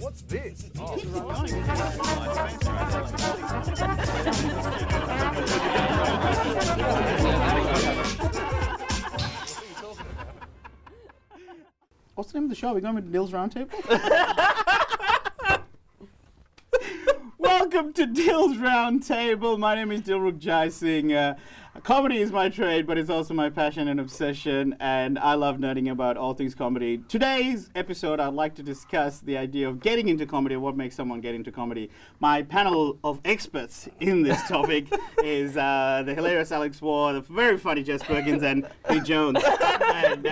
What's this? Oh, What's the name of the show? Are we going with Dil's Roundtable? Welcome to Dil's Roundtable. My name is Dilruk Jayasinha. Comedy is my trade, but it's also my passion and obsession, and I love nerding about all things comedy. Today's episode, I'd like to discuss the idea of getting into comedy, what makes someone get into comedy. My panel of experts in this topic is the hilarious Alex Ward, the very funny Jess Perkins, and Pete Jones. And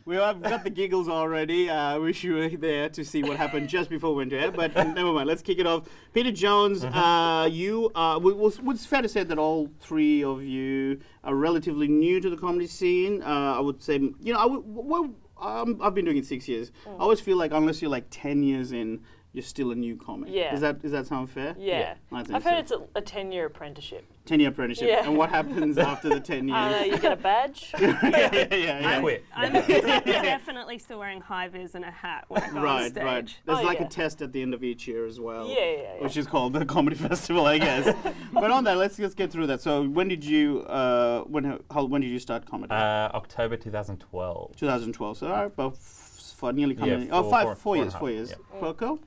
I've got the giggles already. I wish you were there to see what happened just before we went to air, but never mind. Let's kick it off. Peter Jones, it's fair to say that all three of you are relatively new to the comedy scene. I would say, I've been doing it 6 years. I always feel like unless you're like 10 years in, you're still a new comic. Yeah. Does that sound fair? Yeah. I've heard it's a 10-year apprenticeship. 10-year apprenticeship. Yeah. And what happens after the 10 years? You get a badge. Yeah. Quit. I'm definitely still wearing high vis and a hat when I go on stage. Right. There's a test at the end of each year as well. Yeah. Which is called the Comedy Festival, I guess. But on that, let's get through that. So when did you when did you start comedy? October 2012. 2012. So about for nearly coming. Yeah, 4 years. Yeah. Coco?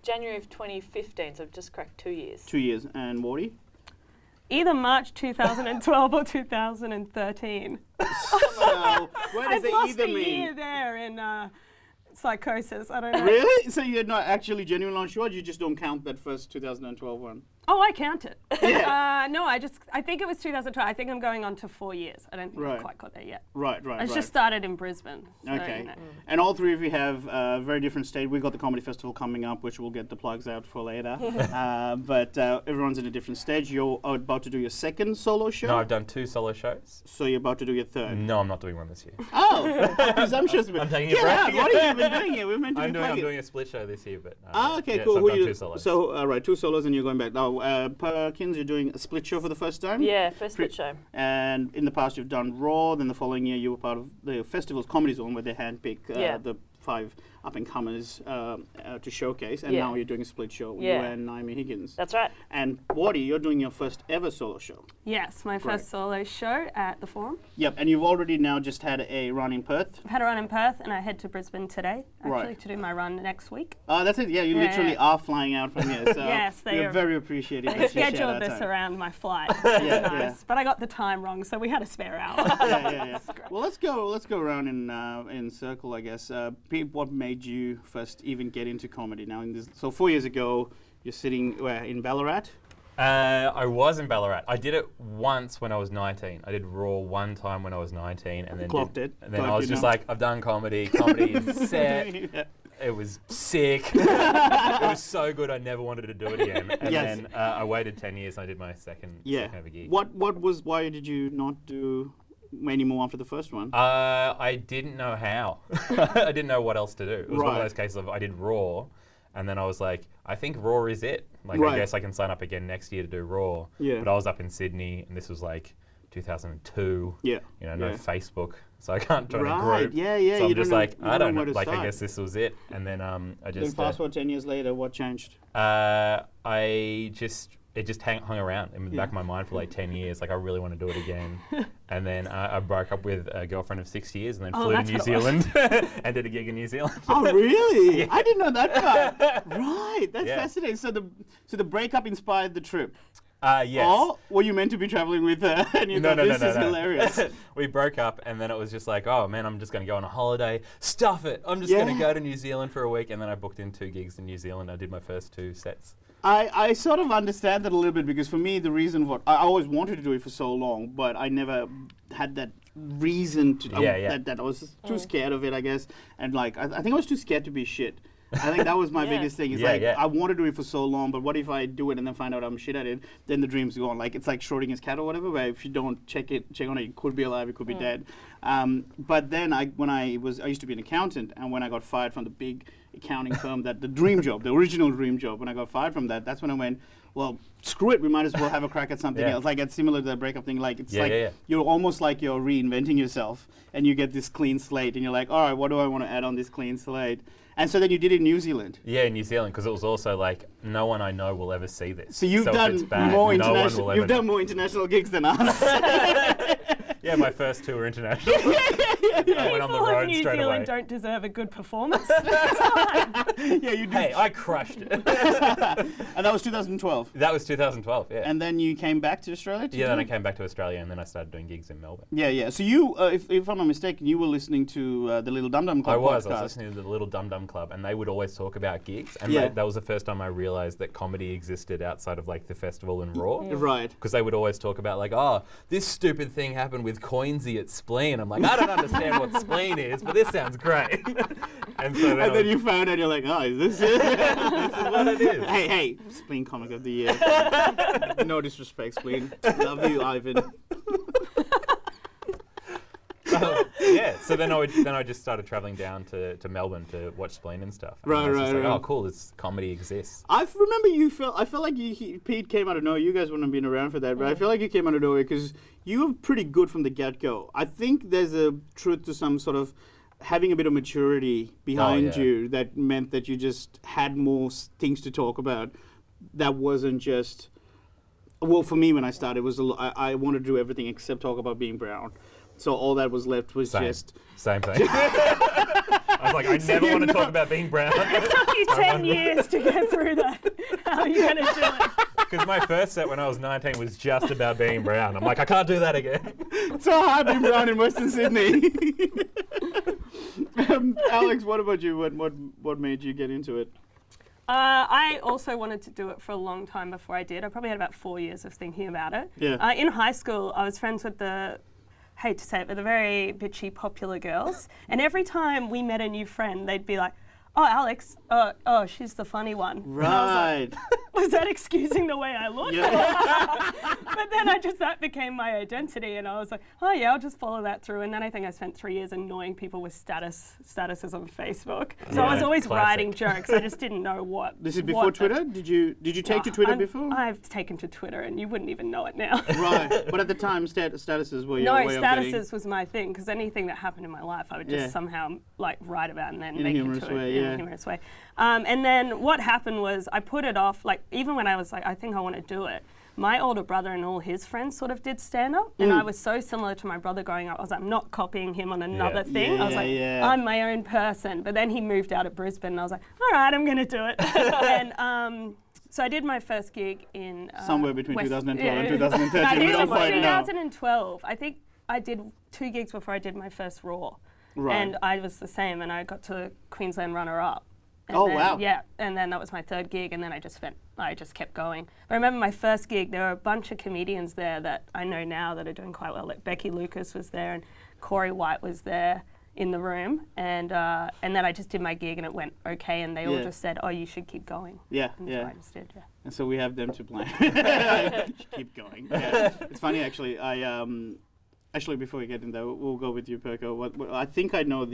January of 2015, so I've just cracked 2 years. 2 years. And Wardy? Either March 2012 or 2013. So where does I've the lost either a mean? year there in psychosis. I don't know. Really? So you're not actually genuinely unsure? You just don't count that first 2012 one? Oh, I count it. Yeah. No, I think it was 2012. I think I'm going on to 4 years. I don't think I've quite got there yet. Right. I just started in Brisbane. So, Okay. And all three of you have very different stage. We've got the Comedy Festival coming up, which we'll get the plugs out for later. But everyone's in a different stage. You're about to do your second solo show? No, I've done 2 solo shows. So you're about to do your third? No, I'm not doing one this year. Oh, presumptuous. I'm taking Get a break. out. What have you been doing here? We're meant to I'm be doing a split show this year, but okay, yeah, cool. So Who I've done you, 2 solos. So, right, 2 solos and you're going back. Now, Perkins, you're doing a split show for the first time? Yeah, first split show. And in the past you've done Raw, then the following year you were part of the festival's Comedy Zone where they handpick the 5 up-and-comers to showcase, and now you're doing a split show with you and Naomi Higgins. That's right. And Wardy, you're doing your first ever solo show. Yes, my first solo show at the Forum. Yep, and you've already now just had a run in Perth. I've had a run in Perth, and I head to Brisbane today, actually, to do my run next week. Oh, that's it. Yeah, you literally are flying out from here. So yes, we're very appreciative. They scheduled this around my flight. Nice. But I got the time wrong, so we had a spare hour. Yeah. Well, let's go around in circle, I guess. Pete, what made you first even get into comedy? Now, so 4 years ago, you're sitting in Ballarat. I was in Ballarat. I did it once when I was 19. I did Raw one time when I was 19, and then Clocked it. And then I was just like, I've done comedy. Comedy is set. Yeah. It was sick. It was so good. I never wanted to do it again. And then I waited 10 years and I did my second ever gig. Why did you not do many more after the first one? I didn't know how. I didn't know what else to do. It was one of those cases of I did Raw, and then I was like, I think Raw is it. Like, I guess I can sign up again next year to do Raw. Yeah. But I was up in Sydney, and this was like 2002. Yeah. No Facebook, so I can't join a group. Yeah. So I'm just like, I don't know. Like, I guess this was it. And then I just. Then fast forward 10 years later, what changed? It just hung around in the back of my mind for like 10 years. Like, I really want to do it again. And then I broke up with a girlfriend of 6 years and then flew to New Zealand and did a gig in New Zealand. Oh, really? I didn't know that part. Right. That's fascinating. So the breakup inspired the trip. Yes. Or were you meant to be traveling with her and you thought this is hilarious? We broke up and then it was just like, oh man, I'm just going to go on a holiday. Stuff it. I'm just going to go to New Zealand for a week. And then I booked in 2 gigs in New Zealand. I did my first 2 sets. I sort of understand that a little bit because for me, the reason I always wanted to do it for so long, but I never had that reason to that I was too scared of it, I guess. And like, I think I was too scared to be shit. I think that was my biggest thing. It's I want to do it for so long, but what if I do it and then find out I'm shit at it? Then the dream's gone. Like, it's like Schrodinger's cat or whatever, where if you don't check on it, it could be alive, it could be dead. But then I used to be an accountant, and when I got fired from the big accounting firm, the dream job, the original dream job, when I got fired from that's when I went, well, screw it, we might as well have a crack at something else. Like, it's similar to the breakup thing. Like, it's you're almost like you're reinventing yourself, and you get this clean slate, and you're like, all right, what do I want to add on this clean slate? And so then you did it in New Zealand. Yeah, in New Zealand, because it was also like no one I know will ever see this. So you've done more international. You've done more international gigs than us. Yeah, my first two were international. I went on the road New straight Zealand away. don't deserve a good performance. Yeah, you did. Hey, I crushed it. And that was 2012. That was 2012. Yeah. And then you came back to Australia. Then I came back to Australia, and then I started doing gigs in Melbourne. Yeah. So you, if I'm not mistaken, you were listening to the Little Dum Dum Club podcast. I was listening to the Little Dum Dum Club, and they would always talk about gigs. And that was the first time I realised that comedy existed outside of like the festival and Raw. Right. Because they would always talk about like, oh, this stupid thing happened with Coinsy at Spleen. I'm like, I don't understand what Spleen is, but this sounds great. And then you found out, you're like, oh, is this it? This is what it is. Hey, Spleen Comic of the Year. No disrespect, Spleen. Love you, Ivan. So then I just started travelling down to Melbourne to watch Spleen and stuff. And Right. Oh, cool! This comedy exists. I remember I felt like Pete came out of nowhere. You guys wouldn't have been around for that, but I feel like you came out of nowhere because you were pretty good from the get-go. I think there's a truth to some sort of having a bit of maturity behind you that meant that you just had more things to talk about. That wasn't just. Well, for me, when I started, I wanted to do everything except talk about being brown. So all that was left was just... Same thing. I was like, I never want to talk about being brown. It took you 10 years to get through that. How are you going to do it? Because my first set when I was 19 was just about being brown. I'm like, I can't do that again. It's so hard being brown in Western Sydney. Alex, what about you? What made you get into it? I also wanted to do it for a long time before I did. I probably had about 4 years of thinking about it. Yeah. In high school, I was friends with hate to say it, but the very bitchy popular girls. And every time we met a new friend, they'd be like, oh, Alex, oh, she's the funny one. Right. Was that excusing the way I look? Yeah. But then that became my identity, and I was like, oh yeah, I'll just follow that through. And then I think I spent 3 years annoying people with statuses on Facebook. So I was always writing jokes. I just didn't know what. This is before Twitter? Did you take to Twitter before? I've taken to Twitter, and you wouldn't even know it now. Right. But at the time, statuses were your way of getting... statuses was my thing, because anything that happened in my life, I would just somehow like write about and then make it into in a humorous way. And then what happened was I put it off, like even when I was like, I think I want to do it, my older brother and all his friends sort of did stand-up, and I was so similar to my brother growing up. I was like, I'm not copying him on another thing. I was like, I'm my own person. But then he moved out of Brisbane, and I was like, all right, I'm going to do it. And so I did my first gig in... somewhere between 2012 and 2013. I think it was 2012. I think I did 2 gigs before I did my first Raw. Right. And I was the same, and I got to Queensland runner-up. And wow. Yeah, and then that was my 3rd gig, and then I just kept going. But I remember my first gig, there were a bunch of comedians there that I know now that are doing quite well. Like Becky Lucas was there, and Corey White was there in the room, and then I just did my gig, and it went okay, and they all just said, oh, you should keep going. Yeah, and so I just did, And so we have them to blame. Keep going. Yeah. It's funny, actually. Actually, before we get in there, we'll go with you, Perko. What I think I know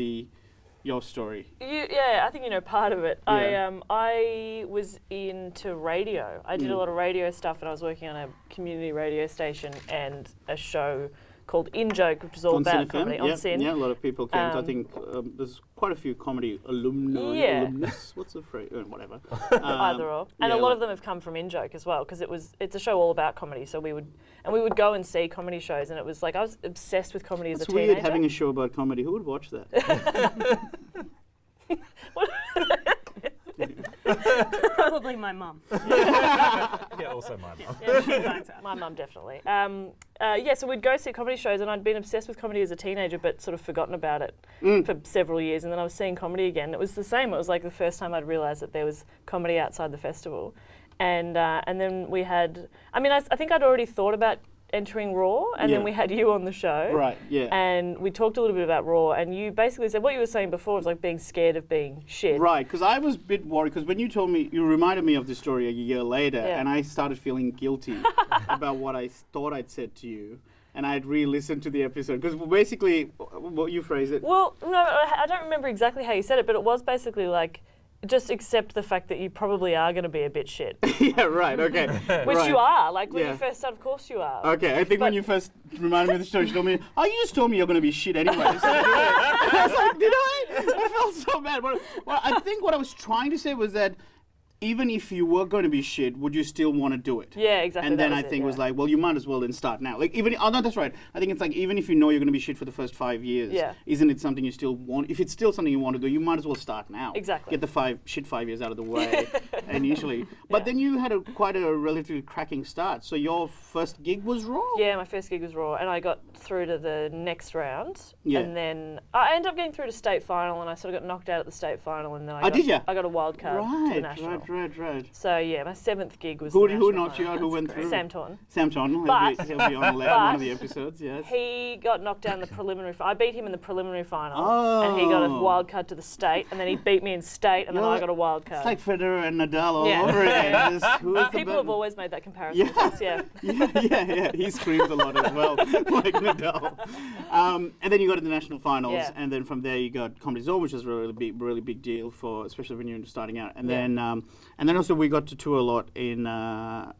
your story. I think you know part of it. Yeah. I was into radio. I did a lot of radio stuff, and I was working on a community radio station and a show called In Joke, which is all about comedy on Sin. Yeah, a lot of people came. I think there's quite a few comedy alumnus. What's the phrase? Whatever. Either or. And a lot of them have come from In Joke as well, because it's a show all about comedy. So we would go and see comedy shows, and it was like I was obsessed with comedy as a teenager. It's weird having a show about comedy. Who would watch that? Probably my mum. Yeah, also my mum. Yeah, she finds out. My mum definitely. So we'd go see comedy shows, and I'd been obsessed with comedy as a teenager, but sort of forgotten about it for several years. And then I was seeing comedy again. It was the same. It was like the first time I'd realised that there was comedy outside the festival. And then we had. I mean, I think I'd already thought about entering Raw, and then we had you on the show. Right, yeah. And we talked a little bit about Raw, and you basically said what you were saying before was like being scared of being shit. Right, because I was a bit worried, because when you told me, you reminded me of this story a year later, and I started feeling guilty about what I thought I'd said to you. And I'd re-listened to the episode, because basically, what you phrase it. Well, no, I don't remember exactly how you said it, but it was basically like, just accept the fact that you probably are going to be a bit shit. Yeah, right, okay. Which you are. Like, when you first start, of course you are. Okay, I think when you first reminded me of the story, she told me, you just told me you're going to be shit anyway. So I was like, did I? I felt so bad. Well, I think what I was trying to say was that even if you were going to be shit, would you still want to do it? Yeah, exactly. And then I think it was like, well, you might as well then start now. Like, even, no, that's right. I think it's like, even if you know you're going to be shit for the first 5 years, isn't it something you still want? If it's still something you want to do, you might as well start now. Exactly. Get the 5 years out of the way initially. But then you had quite a relatively cracking start. So your first gig was Raw? Yeah, my first gig was Raw, and I got through to the next round. Yeah. And then I ended up getting through to state final, and I sort of got knocked out at the state final, and then I got a wild card to the national. Right. So yeah, my 7th gig was who knocked you out? Who went through? Sam Torn. Sam Torn. He'll be on one of the episodes. Yes. He got knocked down the preliminary. I beat him in the preliminary final, and he got a wild card to the state, and then he beat me in state, and then I got a wild card. It's like Federer and Nadal all over again. People have always made that comparison. Yeah. He screams a lot as well, like Nadal. And then you got to the national finals, and then from there you got Comedy Zone, which was a really big deal for, especially when you're starting out. And then also we got to tour a lot in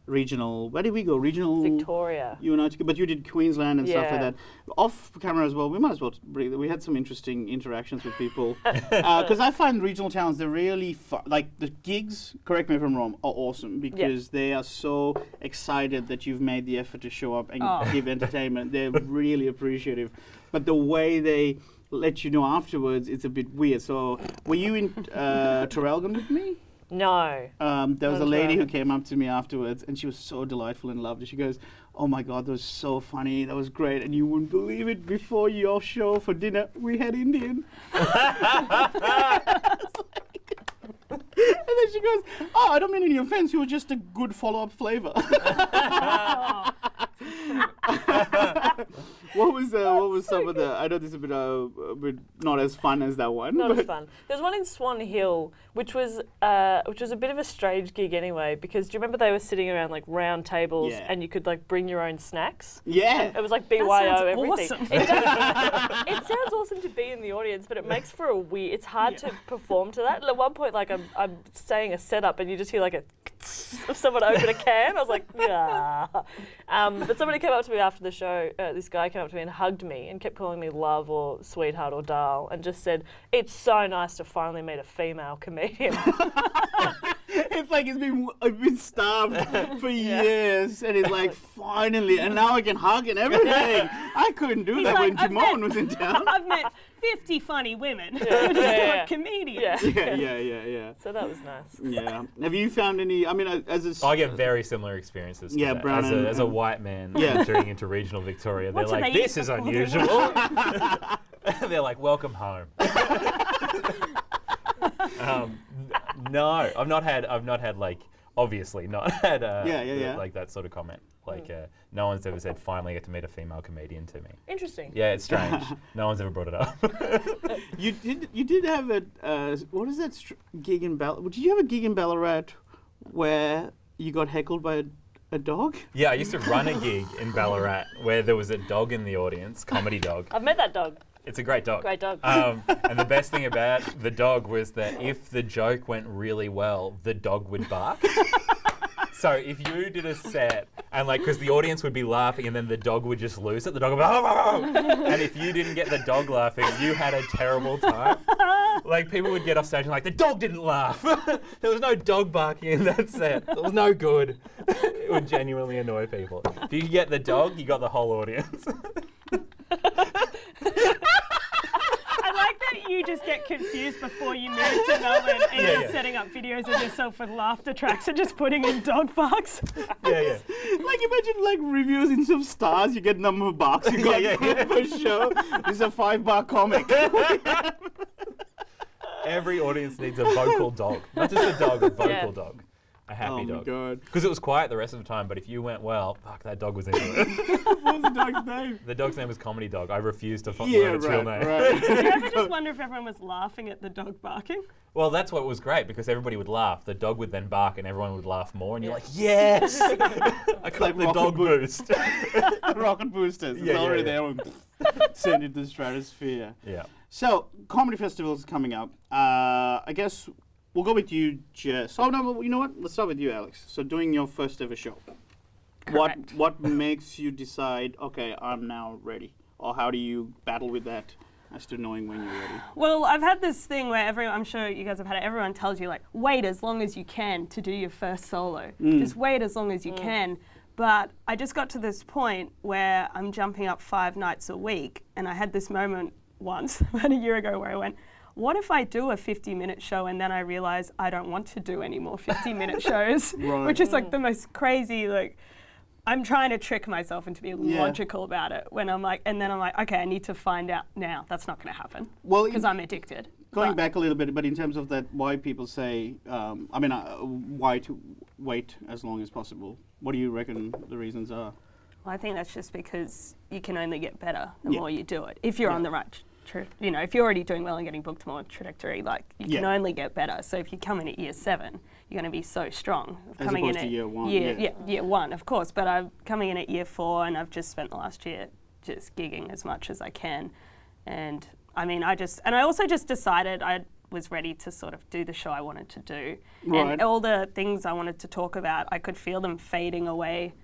regional. Where did we go? Regional Victoria. You and I, but you did Queensland and stuff like that. Off camera as well. We might as well breathe. We had some interesting interactions with people because I find regional towns, they're really fun. Like the gigs, correct me if I'm wrong, are awesome because they are so excited that you've made the effort to show up and give entertainment. They're really appreciative, but the way they let you know afterwards, it's a bit weird. So were you in Traralgon with me? No. There was a lady who came up to me afterwards, and she was so delightful and lovely. She goes, "Oh my God, that was so funny. That was great. And you wouldn't believe it, before your show for dinner, we had Indian." And then she goes, "I don't mean any offense. You were just a good follow-up flavor." What was some of the? I know this is a bit not as fun as that one. Not as fun. There's one in Swan Hill, which was a bit of a strange gig anyway. Because do you remember they were sitting around like round tables and you could like bring your own snacks? Yeah. It was like BYO everything. Awesome. It sounds awesome to be in the audience, but it makes for a weird. It's hard to perform to that. At one point, like I'm saying a setup and you just hear like a of someone open a can. I was like, yeah. But somebody came up to me after the show. This guy came up to me and hugged me and kept calling me love or sweetheart or doll, and just said, "It's so nice to finally meet a female comedian." It's like he's been starved for years, and he's like, finally, and now I can hug and everything. I couldn't do that when Jimon was in town. I've met 50 funny women who just want comedians. Yeah. So that was nice. Yeah. Have you found any? I mean, I get very similar experiences. To that. Brown as a white man entering into regional Victoria, they're like, "This is unusual." They're like, "Welcome home." No, I've not had like, obviously not had like that sort of comment. Like no one's ever said, "Finally get to meet a female comedian" to me. Interesting. Yeah, it's strange. No one's ever brought it up. You did have a what is that gig in Ballarat? Did you have a gig in Ballarat where you got heckled by a dog? Yeah, I used to run a gig in Ballarat where there was a dog in the audience, comedy dog. I've met that dog. It's a great dog. Great dog. And the best thing about the dog was that if the joke went really well, the dog would bark. So if you did a set and like, because the audience would be laughing and then the dog would just lose it, the dog would be, oh. And if you didn't get the dog laughing, you had a terrible time. Like people would get off stage and like, the dog didn't laugh. There was no dog barking in that set. It was no good. It would genuinely annoy people. If you get the dog, you got the whole audience. I like that you just get confused before you move to Melbourne and you're setting up videos of yourself with laughter tracks and just putting in dog barks. Yeah. Like imagine like reviews in some stars, you get number of barks you got per show. This is a 5-bar comic. Every audience needs a vocal dog. Not just a dog, a vocal dog. A happy dog. Oh my God. Because it was quiet the rest of the time, but if you went well, fuck, that dog was into it. What was the dog's name? The dog's name was Comedy Dog. I refused to learn its real name. Right. Did you ever just wonder if everyone was laughing at the dog barking? Well, that's what was great, because everybody would laugh. The dog would then bark and everyone would laugh more, and you're like, yes! I got the dog boost. Rocket boosters. It's already there. And send it to the stratosphere. Yeah. So, comedy festivals coming up. I guess we'll go with you, Jess. Oh no, you know what? Let's start with you, Alex. So doing your first ever show. Correct. What makes you decide? Okay, I'm now ready. Or how do you battle with that as to knowing when you're ready? Well, I've had this thing where I'm sure you guys have had it, everyone tells you, like, wait as long as you can to do your first solo. Just wait as long as you can. But I just got to this point where I'm jumping up 5 nights a week, and I had this moment once, about a year ago, where I went, what if I do a 50-minute show and then I realize I don't want to do any more 50-minute shows, which is like the most crazy, like, I'm trying to trick myself into being logical about it when I'm like, and then I'm like, okay, I need to find out now. That's not going to happen because I'm addicted. Going back a little bit, but in terms of that, why people say, why to wait as long as possible? What do you reckon the reasons are? Well, I think that's just because you can only get better the more you do it. If you're on the right if you're already doing well and getting booked more trajectory, like you can only get better. So if you come in at year 7, you're going to be so strong. As coming opposed in to at year 1. Year 1, of course. But I'm coming in at year 4, and I've just spent the last year just gigging as much as I can. And I mean, I also just decided I was ready to sort of do the show I wanted to do. Right. And all the things I wanted to talk about, I could feel them fading away.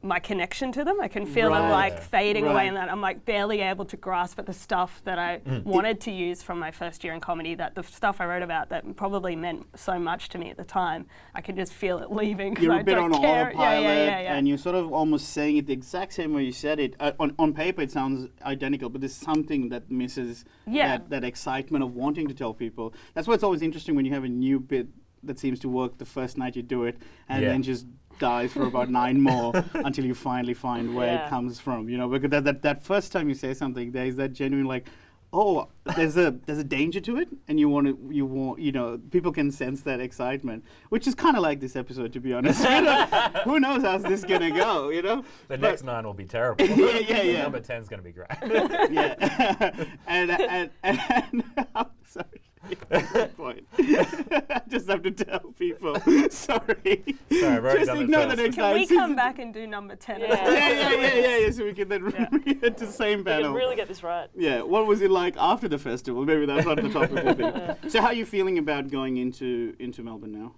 My connection to them, I can feel them like fading away, and that I'm like barely able to grasp at the stuff that I wanted to use from my first year in comedy, that the stuff I wrote about that probably meant so much to me at the time, I can just feel it leaving. You're a bit on autopilot, yeah. and you're sort of almost saying it the exact same way you said it. On paper it sounds identical, but there's something that misses that excitement of wanting to tell people. That's why it's always interesting when you have a new bit that seems to work the first night you do it, and then just dies for about 9 more until you finally find where it comes from. You know, because that first time you say something, there is that genuine like, oh, there's a danger to it, and you want people can sense that excitement, which is kind of like this episode, to be honest. Who knows how's this gonna go? You know, the next 9 will be terrible. yeah. Number 10's gonna be great. and I'm sorry. Good point. I just have to tell people. Sorry. Just ignore the next time. Can we come back and do number 10? Yeah. So we can then read it to the same panel. We can really get this right. Yeah. What was it like after the festival? Maybe that's not the topic of it. So how are you feeling about going into Melbourne now?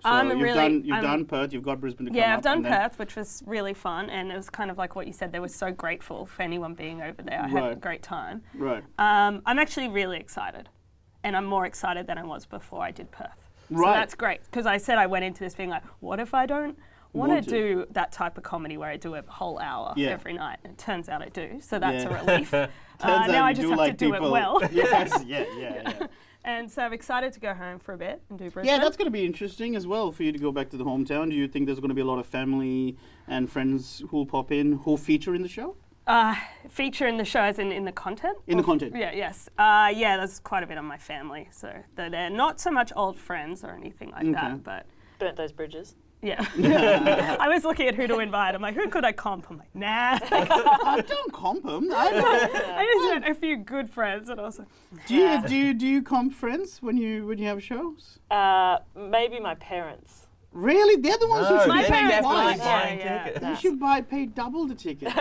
So you've done Perth, you've got Brisbane to come up. Yeah, I've done Perth, which was really fun, and it was kind of like what you said, they were so grateful for anyone being over there. I had a great time. Right. I'm actually really excited, and I'm more excited than I was before I did Perth. So that's great, because I said I went into this being like, what if I don't want to do that type of comedy where I do a whole hour every night? And it turns out I do, so that's a relief. Now I just have to do it well. Yes, yeah. And so I'm excited to go home for a bit and do Brisbane. Yeah, that's going to be interesting as well for you to go back to the hometown. Do you think there's going to be a lot of family and friends who'll pop in, who'll feature in the show? Feature in the show as in the content? In the content. Yes. There's quite a bit of my family. So they're not so much old friends or anything like that, but... Burnt those bridges. Yeah. I was looking at who to invite. I'm like, who could I comp? I'm like, nah. I don't comp them. I just had a few good friends, and also. Do you comp friends when you have shows? Maybe my parents. Really? They're the ones who should my parents buy tickets. You should pay double the ticket.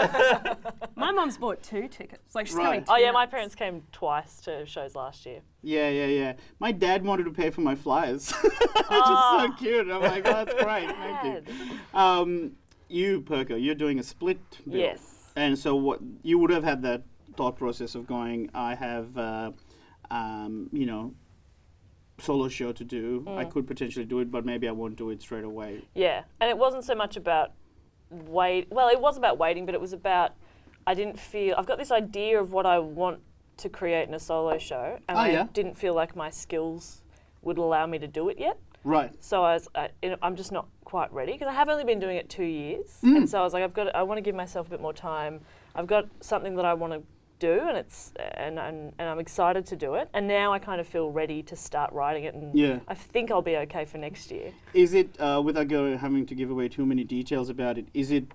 My mom's bought 2 tickets. Like she's coming. Oh yeah, my parents came twice to shows last year. Yeah. My dad wanted to pay for my flyers, which is so cute. I'm like, oh, that's great. Thank you. You, Perko, you're doing a split bill. Yes. And so what you would have had that thought process of going, I have, solo show to do. I could potentially do it, but maybe I won't do it straight away. Yeah, and it wasn't so much about wait. Well, it was about waiting, but it was about I've got this idea of what I want to create in a solo show, and I didn't feel like my skills would allow me to do it yet. Right. So I'm just not quite ready because I have only been doing it 2 years, and so I was like, I want to give myself a bit more time. I've got something that I want to do, and I'm excited to do it, and now I kind of feel ready to start writing it, and I think I'll be okay for next year. Is it, without having to give away too many details about it, is it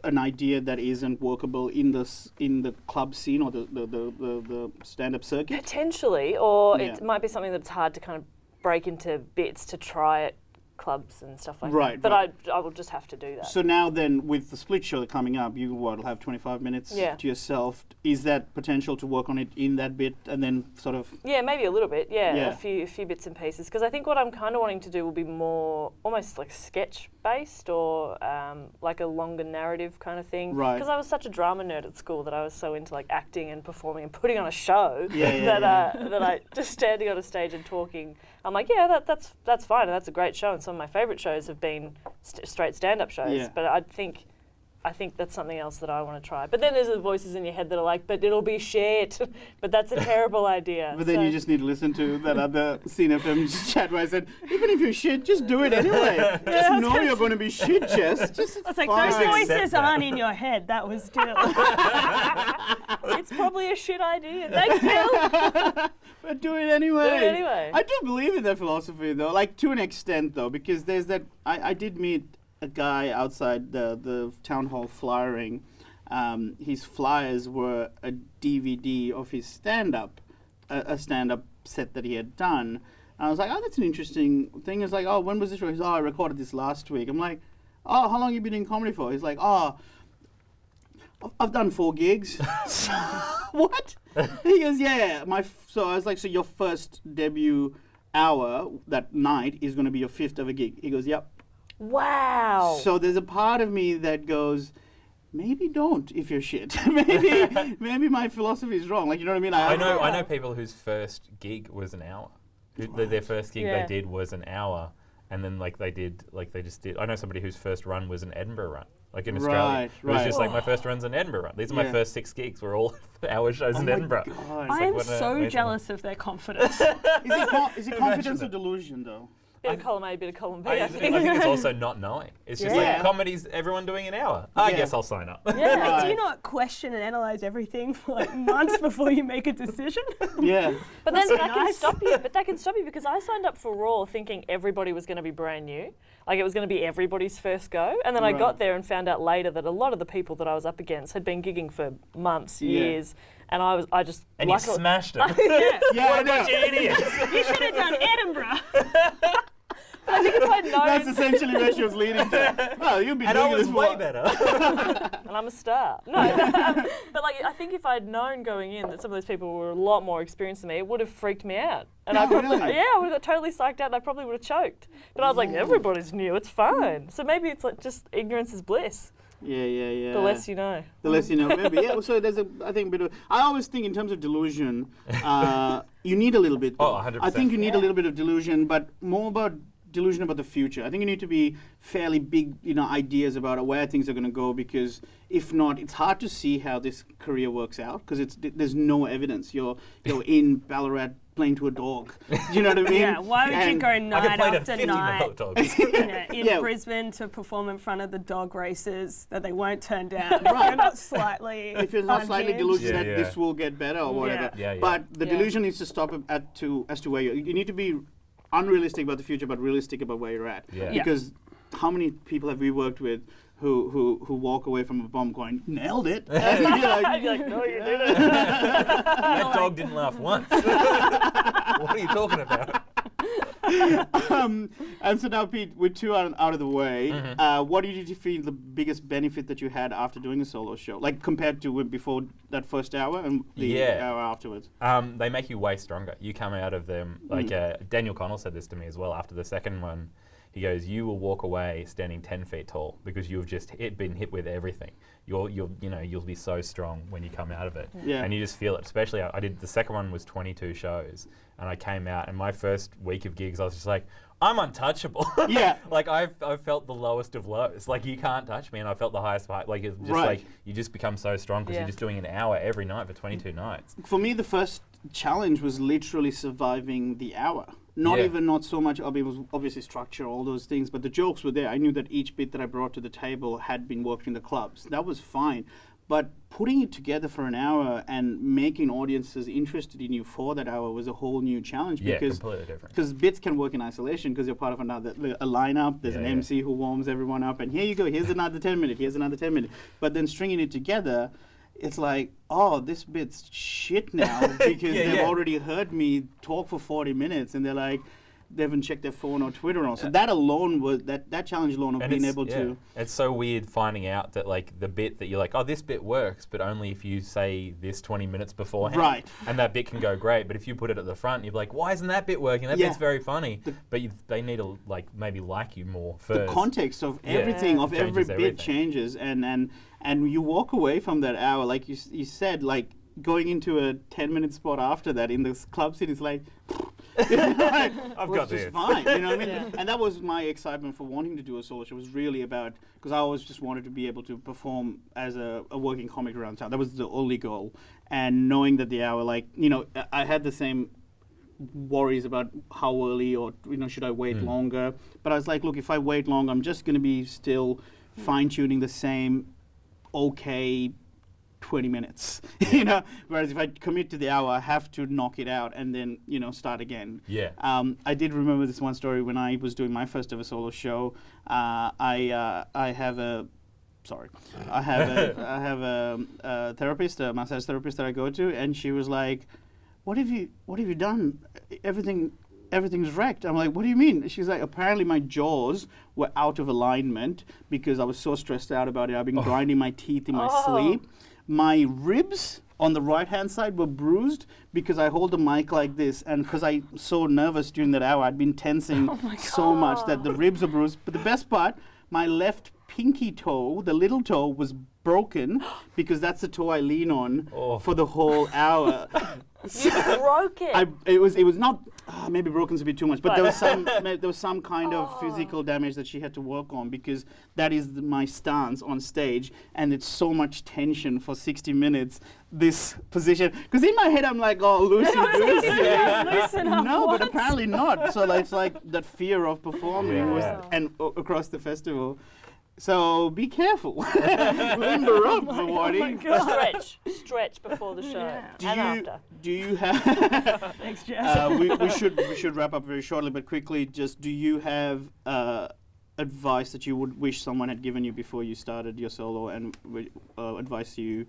an idea that isn't workable in the club scene or the stand-up circuit? Potentially, or it might be something that's hard to kind of break into bits to try it clubs and stuff like Right, that. right. But I will just have to do that. So now then, with the split show coming up, you will have 25 minutes to yourself. Is that potential to work on it in that bit and then sort of... Yeah, maybe a little bit, a few bits and pieces. Because I think what I'm kind of wanting to do will be more almost like sketch-based or like a longer narrative kind of thing. Right. Because I was such a drama nerd at school that I was so into like acting and performing and putting on a show that I just standing on a stage and talking, I'm like, that's fine, and that's a great show. And some of my favourite shows have been straight stand-up shows. Yeah. But I think that's something else that I want to try. But then there's the voices in your head that are like, but it'll be shit. But that's a terrible idea. But then you just need to listen to that other Scene FM chat where I said, even if you're shit, just do it anyway. Just know you're going to be shit, Jess. Just it's like, those voices aren't in your head. That was Dill. It's probably a shit idea. Thanks, Dill. But do it anyway. Do it anyway. I do believe in that philosophy, though, like to an extent, though, because there's that... I did meet a guy outside the town hall flyering. His flyers were a DVD of his stand-up, a stand-up set that he had done. And I was like, oh, that's an interesting thing. It's like, oh, when was this? He's I recorded this last week. I'm like, oh, how long have you been in comedy for? He's like, oh, I've done 4 gigs. What? He goes, yeah. So I was like, so your first debut hour that night is going to be your 5th of a gig. He goes, yep. Wow. So there's a part of me that goes, maybe don't if you're shit. maybe my philosophy is wrong. Like, you know what I mean? I know people whose first gig was an hour. Their first gig they did was an hour, and then they just did. I know somebody whose first run was an Edinburgh run. Like in Australia, it was just like my first run's an Edinburgh run. These are my first 6 gigs. Were all hour shows in Edinburgh. I am so jealous of their confidence. Is it confidence or delusion, though? Bit of column A, bit of column B. I think it's also not knowing. It's just like comedy's everyone doing an hour. I guess I'll sign up. Yeah. Like, do you not question and analyze everything for like months before you make a decision? Yeah. But then that can stop you. But that can stop you because I signed up for Raw thinking everybody was going to be brand new. Like it was going to be everybody's first go. And then I got there and found out later that a lot of the people that I was up against had been gigging for months, years. And I just... And you smashed it. What a bunch of idiots. You should have done Edinburgh. But I think if I'd known... That's essentially where she was leading to. Well, you'll be doing this way better. And I'm a star. No, but like I think if I'd known going in that some of those people were a lot more experienced than me, it would have freaked me out. And I probably, I would have got totally psyched out and I probably would have choked. But I was like, everybody's new, it's fine. So maybe it's like just ignorance is bliss. Yeah. The less you know. The less you know, maybe. Yeah. So there's I think, a bit of. I always think in terms of delusion, you need a little bit. Oh, 100%. I think you need a little bit of delusion, but more about delusion about the future. I think you need to be fairly big, ideas about where things are going to go, because if not, it's hard to see how this career works out because there's no evidence. You're in Ballarat playing to a dog. Do you know what I mean? Yeah, why would you go night after night in Brisbane to perform in front of the dog races that they won't turn down if you're not slightly delusional that this will get better or whatever. But the delusion needs to stop as to where you need to be unrealistic about the future, but realistic about where you're at. Yeah. Because how many people have we worked with who walk away from a bomb going, nailed it? And you're like, no, you didn't. That dog didn't laugh once. What are you talking about? And so now, Pete, with 2 out of the way, what did you feel the biggest benefit that you had after doing a solo show, like compared to before that first hour and the hour afterwards? They make you way stronger. You come out of them, like Daniel Connell said this to me as well after the second one. He goes, you will walk away standing 10 feet tall because you've just been hit with everything. You'll be so strong when you come out of it. Yeah. And you just feel it. Especially, the second one was 22 shows, and I came out, and my first week of gigs, I was just like, I'm untouchable. Yeah. Like I've felt the lowest of lows. Like you can't touch me, and I felt the highest height. Like it's just like you just become so strong because you're just doing an hour every night for 22 nights. For me, the first challenge was literally surviving the hour. Not so much, it was obviously structure, all those things, but the jokes were there. I knew that each bit that I brought to the table had been worked in the clubs. That was fine. But putting it together for an hour and making audiences interested in you for that hour was a whole new challenge. Because completely different. Because bits can work in isolation because you're part of a lineup. There's an MC who warms everyone up, and here you go, here's another 10 minute, here's another 10 minute. But then stringing it together, it's like, oh, this bit's shit now because they've already heard me talk for 40 minutes and they're like, they haven't checked their phone or Twitter on. So that alone was that challenge alone of being able to. It's so weird finding out that like the bit that you're like, oh, this bit works, but only if you say this 20 minutes beforehand. Right. And that bit can go great, but if you put it at the front, you're like, why isn't that bit working? That bit's very funny. But they need to like maybe like you more first. The context of everything, of every bit changes, and you walk away from that hour, like you said, like going into a 10-minute spot after that in the club scene is like. I've got this. Fine, you know what I mean? And that was my excitement for wanting to do a solo show. It was really about, because I always just wanted to be able to perform as a working comic around town. That was the only goal. And knowing that the hour, like, you know, I had the same worries about how early or, you know, should I wait longer? But I was like, look, if I wait long, I'm just going to be still fine-tuning the same okay 20 minutes, you know, whereas if I commit to the hour, I have to knock it out and then, you know, start again. Yeah. I did remember this one story when I was doing my first ever solo show. I have a therapist, a massage therapist that I go to, and she was like, what have you done? Everything's wrecked. I'm like, what do you mean? She's like, apparently my jaws were out of alignment because I was so stressed out about it. I've been grinding my teeth in my sleep. My ribs on the right-hand side were bruised because I hold the mic like this, and because I'm so nervous during that hour, I'd been tensing so much that the ribs are bruised. But the best part, my left pinky toe, the little toe, was broken because that's the toe I lean on for the whole hour. You broke it. It was not maybe broken's a bit too much, but there was some kind of physical damage that she had to work on because that is my stance on stage, and it's so much tension for 60 minutes. This position, because in my head I'm like, oh, loosen up. No, but apparently not. So it's like that fear of performing and across the festival. So be careful. Limber up, everybody. Stretch before the show after. Do you have? Thanks, Jess. we should wrap up very shortly, but quickly. Just do you have advice that you would wish someone had given you before you started your solo, and advice you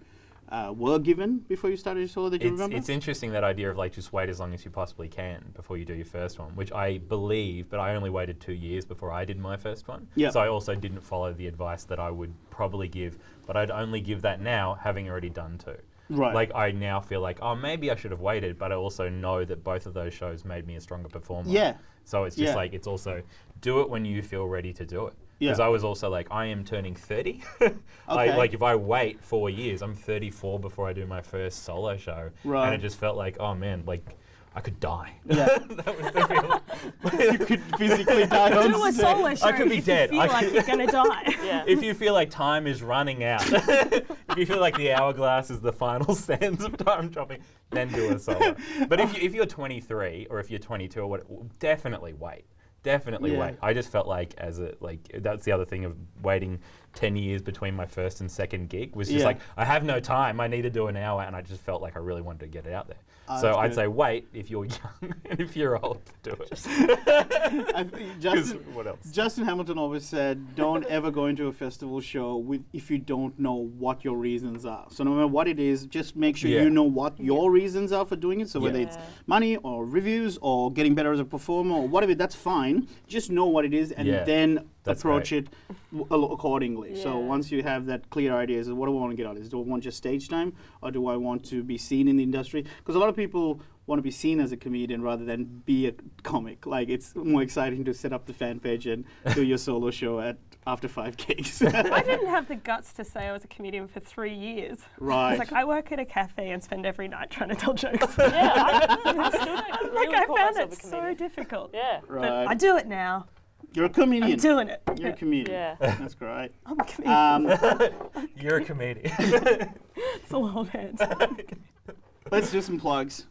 were given before you started your solo that you remember? It's interesting, that idea of like just wait as long as you possibly can before you do your first one, which I believe, but I only waited 2 years before I did my first one. Yep. So I also didn't follow the advice that I would probably give, but I'd only give that now, having already done 2. Right. Like I now feel like, oh, maybe I should have waited, but I also know that both of those shows made me a stronger performer. Yeah. So it's just like, it's also do it when you feel ready to do it. Because I was also like, I am turning 30. Like if I wait 4 years, I'm 34 before I do my first solo show. Right. And it just felt like, oh man, like I could die. Yeah. That was the feeling. You could physically die on Do a stage. solo show I could be if dead. you feel like you're going to die. Yeah. If you feel like time is running out, if you feel like the hourglass is the final sands of time dropping, then do a solo. But if you're 23 or if you're 22 or what, definitely wait. Definitely wait. I just felt like that's the other thing of waiting 10 years between my first and second gig was just like, I have no time, I need to do an hour, and I just felt like I really wanted to get it out there. So I'd say wait if you're young, and if you're old, do it. What else? Justin Hamilton always said, don't ever go into a festival show if you don't know what your reasons are. So no matter what it is, just make sure you know what your reasons are for doing it. So whether it's money or reviews or getting better as a performer or whatever, that's fine. Just know what it is and then approach it accordingly. Yeah. So once you have that clear idea, what do I want to get out of this? Do I want just stage time, or do I want to be seen in the industry? Because a lot of people want to be seen as a comedian rather than be a comic. Like, it's more exciting to set up the fan page and do your solo show after 5 gigs. I didn't have the guts to say I was a comedian for 3 years. Right. It's like, I work at a cafe and spend every night trying to tell jokes. I found it so difficult. Yeah. Right. But I do it now. You're a comedian. I'm doing it. You're a comedian. Yeah. That's great. I'm a comedian. You're a comedian. It's all hold hands. Let's do some plugs.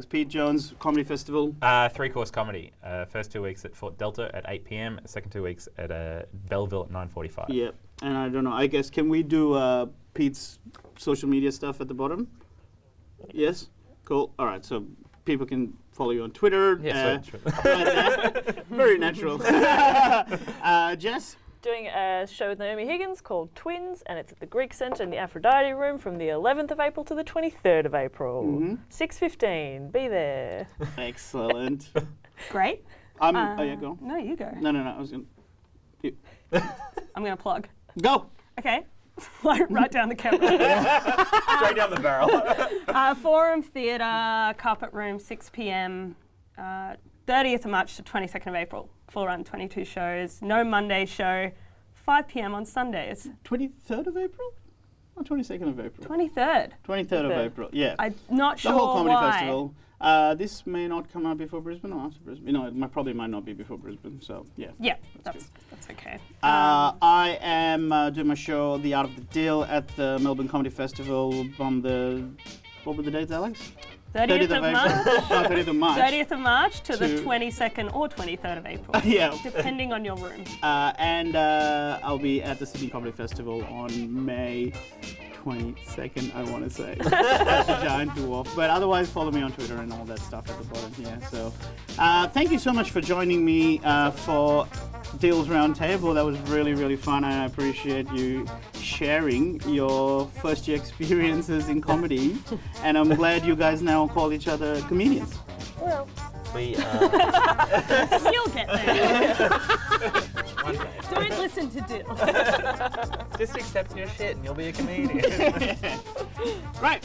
Pete Jones Comedy Festival. 3-course comedy. First 2 weeks at Fort Delta at 8 p.m. Second 2 weeks at Belleville at 9:45. Yeah. And I don't know, I guess, can we do Pete's social media stuff at the bottom? Yes? Cool. All right, so people can follow you on Twitter. Yes, very natural. Jess? Doing a show with Naomi Higgins called Twins, and it's at the Greek Centre in the Aphrodite Room from the 11th of April to the 23rd of April. 6:15. Be there. Excellent. Great. Oh yeah, go. No, you go. No. I was going to... I'm going to plug. Go. Okay. Right down the camera. Straight down the barrel. Forum Theatre, Carpet Room, 6 p.m. 30th of March to 22nd of April. Full run, 22 shows. No Monday show. 5 p.m. on Sundays. 23rd of April? Or 22nd of April? 23rd. 23rd of April, yeah. I'm not sure the whole comedy why. festival. This may not come out before Brisbane or after Brisbane. It probably might not be before Brisbane, so yeah. Yeah, that's okay. I am doing my show, The Art of the Deal, at the Melbourne Comedy Festival on the... What were the dates, Alex? 30th of March. 30th of March. 30th of March to the 22nd or 23rd of April. Yeah. Depending on your room. And I'll be at the Sydney Comedy Festival on May 22nd, I want to say. That's a giant dwarf. But otherwise, follow me on Twitter and all that stuff at the bottom. Yeah. So, thank you so much for joining me for Deals Roundtable. That was really, really fun. I appreciate you sharing your first year experiences in comedy. And I'm glad you guys now call each other comedians. Well, We You'll get there. one day. Don't listen to Dill. Just accept your shit and you'll be a comedian. Right.